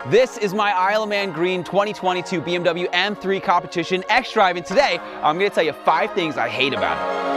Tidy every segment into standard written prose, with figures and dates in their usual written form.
This is my Isle of Man Green 2022 BMW M3 Competition xDrive, and today I'm going to tell you 5 things I hate about it.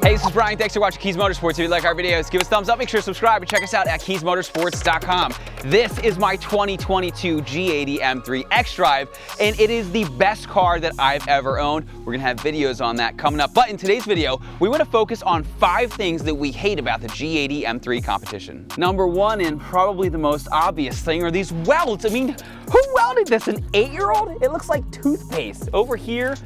Hey, this is Bryan. Thanks for watching Kies Motorsports. If you like our videos, give us a thumbs up, make sure to subscribe, and check us out at KiesMotorsports.com. This is my 2022 G80 M3 xDrive, and it is the best car that I've ever owned. We're gonna have videos on that coming up. But in today's video, we want to focus on 5 things that we hate about the G80 M3 competition. Number 1, and probably the most obvious thing, are these welds. I mean, who welded this? An 8-year-old? It looks like toothpaste. Over here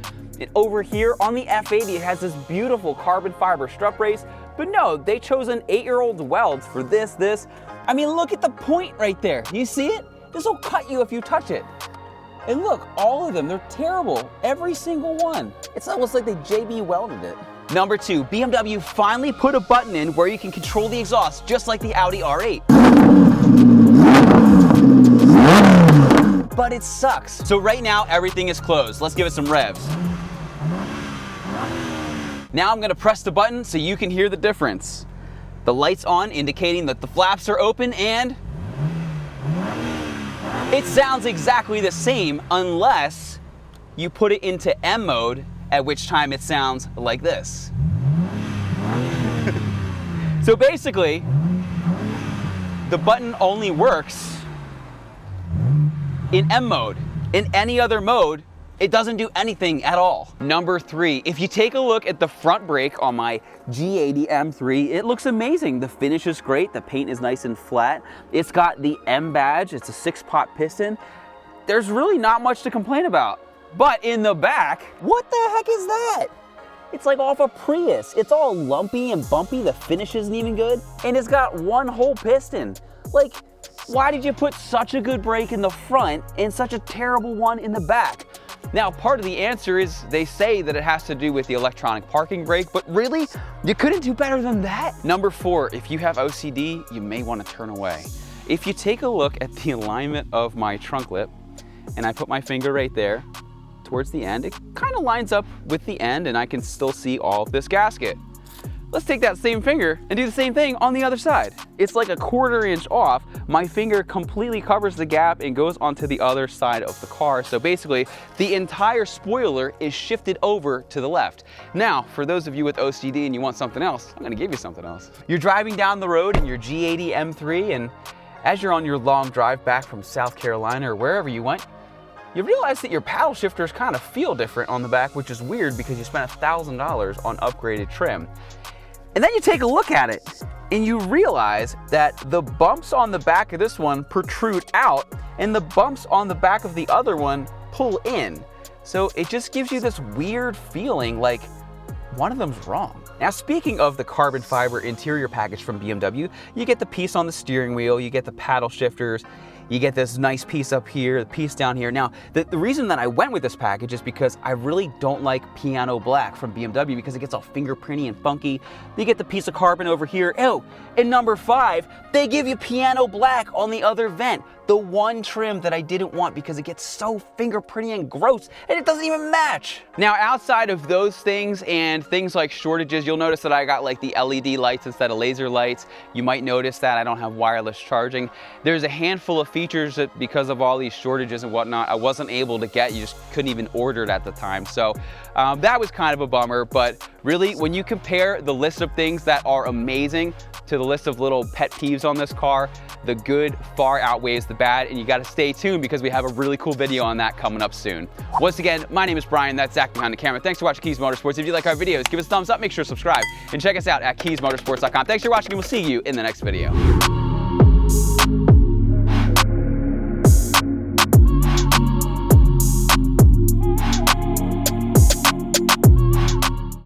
on the F80, it has this beautiful carbon fiber strut brace, but no, they chose an 8-year-old's welds for this. I mean, look at the point right there. You see it? This will cut you if you touch it. And look, all of them, they're terrible. Every single one. It's almost like they JB welded it. Number 2, BMW finally put a button in where you can control the exhaust just like the Audi R8. But it sucks. So right now, everything is closed. Let's give it some revs. Now I'm gonna press the button so you can hear the difference. The light's on, indicating that the flaps are open, and it sounds exactly the same unless you put it into M mode, at which time it sounds like this. So basically, the button only works in M mode. In any other mode, it doesn't do anything at all. Number 3, if you take a look at the front brake on my G80 M3, it looks amazing. The finish is great, the paint is nice and flat. It's got the M badge, it's a 6-pot piston. There's really not much to complain about. But in the back, what the heck is that? It's like off a Prius. It's all lumpy and bumpy, the finish isn't even good, and it's got one whole piston. Like, why did you put such a good brake in the front and such a terrible one in the back? Now, part of the answer is they say that it has to do with the electronic parking brake, but really, you couldn't do better than that. Number 4, if you have OCD, you may want to turn away. If you take a look at the alignment of my trunk lip, and I put my finger right there towards the end, it kind of lines up with the end, and I can still see all of this gasket. Let's take that same finger and do the same thing on the other side. It's like a 1/4 inch off. My finger completely covers the gap and goes onto the other side of the car. So basically, the entire spoiler is shifted over to the left. Now, for those of you with OCD and you want something else, I'm gonna give you something else. You're driving down the road in your G80 M3, and as you're on your long drive back from South Carolina or wherever you went, you realize that your paddle shifters kind of feel different on the back, which is weird because you spent $1,000 on upgraded trim. And then you take a look at it and you realize that the bumps on the back of this one protrude out and the bumps on the back of the other one pull in. So it just gives you this weird feeling like one of them's wrong. Now, speaking of the carbon fiber interior package from BMW, you get the piece on the steering wheel, you get the paddle shifters, you get this nice piece up here, the piece down here. Now, the reason that I went with this package is because I really don't like piano black from BMW because it gets all fingerprinty and funky. You get the piece of carbon over here. Oh, and number 5, they give you piano black on the other vent. The one trim that I didn't want because it gets so fingerprinty and gross and it doesn't even match. Now, outside of those things and things like shortages, you'll notice that I got like the LED lights instead of laser lights. You might notice that I don't have wireless charging. There's a handful of features that because of all these shortages and whatnot, I wasn't able to get. You just couldn't even order it at the time. So that was kind of a bummer, but really when you compare the list of things that are amazing to the list of little pet peeves on this car, the good far outweighs the bad, and you gotta stay tuned because we have a really cool video on that coming up soon. Once again, my name is Bryan, that's Zach behind the camera. Thanks for watching Kies Motorsports. If you like our videos, give us a thumbs up, make sure to subscribe, and check us out at KiesMotorsports.com. Thanks for watching, and we'll see you in the next video.